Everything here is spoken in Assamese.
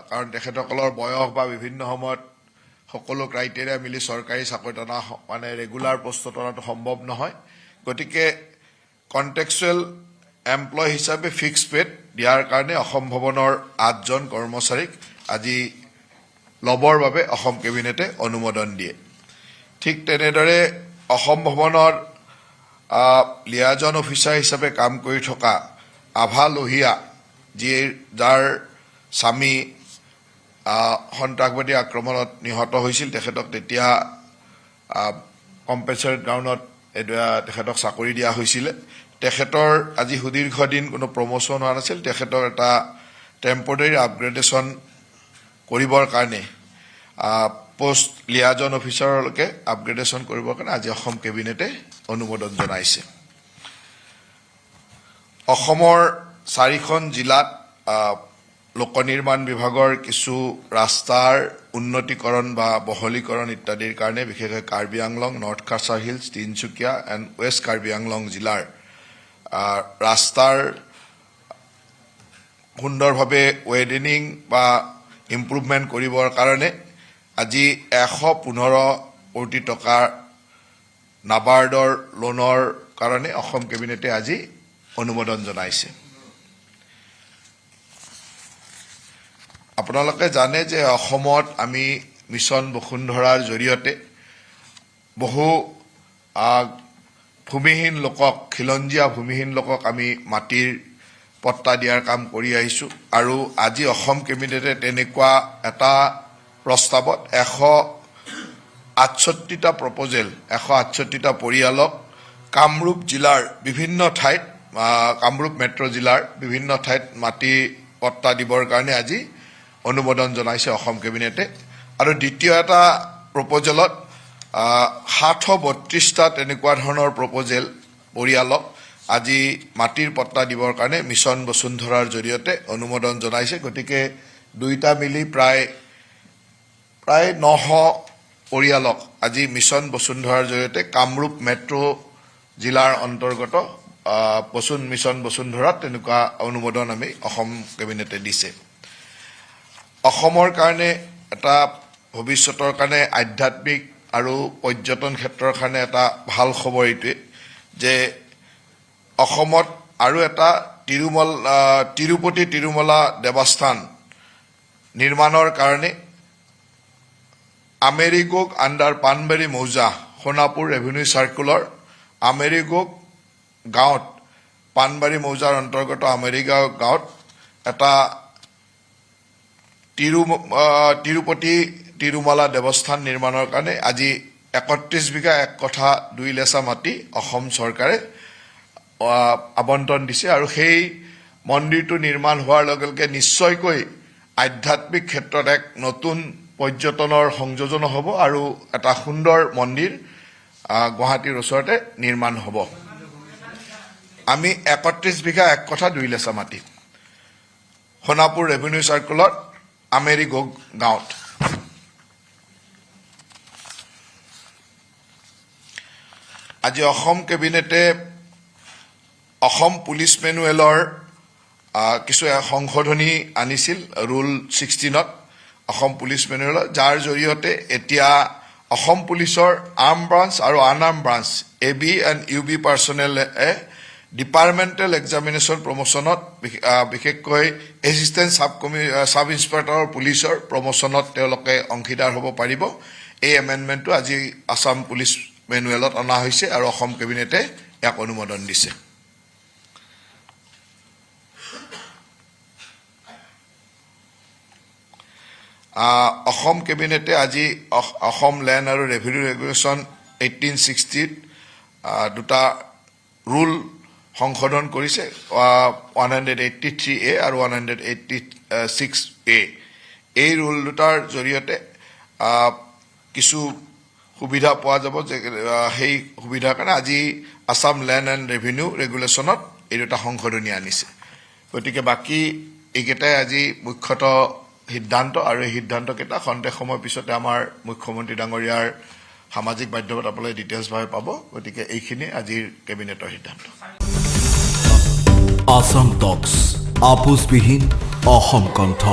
কাৰণ তেখেতসকলৰ বয়স বা বিভিন্ন সময়ত সকলো ক্ৰাইটেৰিয়া মিলি চৰকাৰী চাকৰি টনা মানে ৰেগুলাৰ পোষ্টত টনাটো সম্ভৱ নহয় গতিকে কণ্টেক্সুৱেল এমপ্লয় হিচাপে ফিক্স পেড দিয়াৰ কাৰণে অসম ভৱনৰ 8জন কৰ্মচাৰীক আজি ল'বৰ বাবে অসম কেবিনেটে অনুমোদন দিয়ে ঠিক তেনেদৰে অসম ভৱনৰ লিয়াজন অফিচাৰ হিচাপে কাম কৰি থকা আভা লোহিয়া যাৰ স্বামী সন্ত্ৰাসবাদী আক্ৰমণত নিহত হৈছিল তেখেতক তেতিয়া কম্পেনচেটেড গ্ৰাউণ্ডত তেখেতক চাকৰি দিয়া হৈছিলে তেখেতৰ আজি সুদীৰ্ঘ দিন কোনো প্ৰমোশ্যন হোৱা নাছিল তেখেতৰ এটা টেম্পৰেৰী আপগ্ৰেডেশ্যন কৰিবৰ কাৰণে পোষ্ট লিয়াজন অফিচাৰলৈকে আপগ্ৰেডেশ্যন কৰিবৰ কাৰণে আজি অসম কেবিনেটে অনুমোদন জনাইছে অসমৰ 4খন জিলাত লোক নিৰ্মাণ বিভাগৰ কিছু ৰাস্তাৰ উন্নতিকৰণ বা বহলীকৰণ ইত্যাদিৰ কাৰণে বিশেষকৈ Karbi Anglong north Cachar hills Tinsukia and west Karbi Anglong জিলাৰ ৰাস্তাৰ সুন্দৰভাৱে ৱেডেনিং বা ইম্প্ৰুভমেণ্ট কৰিবৰ কাৰণে আজি 115 কোটি টকাৰ নাবাৰ্ডৰ লোনৰ কাৰণে অসম কেবিনেটে আজি অনুমোদন জনাইছে আপোনালোকে জানে যে অসমত আমি মিছন বসুন্ধৰাৰ জৰিয়তে বহু ভূমিহীন লোকক খিলঞ্জীয়া ভূমিহীন লোকক আমি মাটিৰ পট্টা দিয়াৰ কাম কৰি আহিছো আৰু আজি অসম কেবিনেটে তেনেকুৱা এটা প্ৰস্তাৱত 168টা প্ৰপ'জেল 168টা পৰিয়ালক কামৰূপ জিলাৰ বিভিন্ন ঠাইত কামৰূপ মেট্ৰ' জিলাৰ বিভিন্ন ঠাইত মাটি পট্টা দিবৰ কাৰণে আজি অনুমোদন জনাইছে অসম কেবিনেটে আৰু দ্বিতীয় এটা প্ৰপ'জেলত 732টা তেনেকুৱা ধৰণৰ প্ৰপ'জেল পৰিয়ালক আজি মাটিৰ পট্টা দিবৰ কাৰণে মিছন বসুন্ধৰাৰ জৰিয়তে অনুমোদন জনাইছে গতিকে দুইটা মিলি প্ৰায় 900 পৰিয়ালক আজি মিছন বসুন্ধৰাৰ জৰিয়তে কামৰূপ মেট্ৰ' জিলাৰ অন্তৰ্গত মিছন বসুন্ধৰাত তেনেকুৱা অনুমোদন আমি অসম কেবিনেটে দিছে অসমৰ কাৰণে এটা ভৱিষ্যতৰ কাৰণে আধ্যাত্মিক আৰু পৰ্যটন ক্ষেত্ৰৰ কাৰণে এটা ভাল খবৰ এইটোৱে যে অসমত আৰু এটা তিৰুপতি তিৰুমলা দেৱস্থান নিৰ্মাণৰ কাৰণে আমেৰিগোগ আণ্ডাৰ পানবেৰী মৌজা সোণাপুৰ ৰেভিনিউ চাৰ্কুলৰ আমেৰিগোগ গাঁৱত পানবাৰী মৌজাৰ অন্তৰ্গত আমেৰিগাঁও গাঁৱত এটা তিৰুপতি তিৰুমলা দেৱস্থান নিৰ্মাণৰ কাৰণে আজি 31 বিঘা 1 কঠা 2 লেচা মাটি অসম চৰকাৰে আবণ্টন দিছে আৰু সেই মন্দিৰটো নিৰ্মাণ হোৱাৰ লগে লগে নিশ্চয়কৈ আধ্যাত্মিক ক্ষেত্ৰত এক নতুন পৰ্যটনৰ সংযোজন হ'ব আৰু এটা সুন্দৰ মন্দিৰ গুৱাহাটীৰ ওচৰতে নিৰ্মাণ হ'ব আমি 31 বিঘা 1 কঠা 2 লেচা মাটি সোণাপুৰ ৰেভিনিউ চাৰ্কুলৰ আমেৰিগোগ গাঁৱত আজি অসম কেবিনেটে অসম পুলিচ মেনুৱেলৰ কিছু সংশোধনী আনিছিল ৰুল 16ত অসম পুলিচ মেনুৱেলত যাৰ জৰিয়তে এতিয়া অসম পুলিচৰ আৰ্ম ব্ৰাঞ্চ আৰু unarm branch AB and UB পাৰ্চনেলে ডিপাৰ্টমেণ্টেল এক্সামিনেশ্যন প্ৰমোশ্যনত বিশেষকৈ এছিষ্টেণ্ট চাব ইন্সপেক্টৰ পুলিচৰ প্ৰমোশ্যনত তেওঁলোকে অংশীদাৰ হ'ব পাৰিব এই এমেণ্ডমেণ্টটো আজি আসাম পুলিচ মেনুৱেলত অনা হৈছে আৰু অসম কেবিনেটে ইয়াক অনুমোদন দিছে অসম কেবিনেটে আজি অসম লেণ্ড আৰু ৰেভিনিউ ৰেগুলেশ্যন 1860 দুটা ৰুল সংশোধন কৰিছে 183A আৰু 186A এই ৰুল দুটাৰ জৰিয়তে কিছু সুবিধা পোৱা যাব যে সেই সুবিধাৰ কাৰণে আজি আসাম লেণ্ড এণ্ড ৰেভিনিউ ৰেগুলেশ্যনত এই দুটা সংশোধনী আনিছে গতিকে বাকী এইকেইটাই আজি মুখ্যতঃ সিদ্ধান্ত আৰু এই সিদ্ধান্তকেইটা খন্তেক সময় পিছতে আমাৰ মুখ্যমন্ত্ৰী ডাঙৰীয়াৰ সামাজিক মাধ্যমত আপোনালোকে ডিটেইলছভাৱে পাব গতিকে এইখিনি আজিৰ কেবিনেটৰ সিদ্ধান্ত আসাম টক্স আপোচবিহীন অসম কণ্ঠ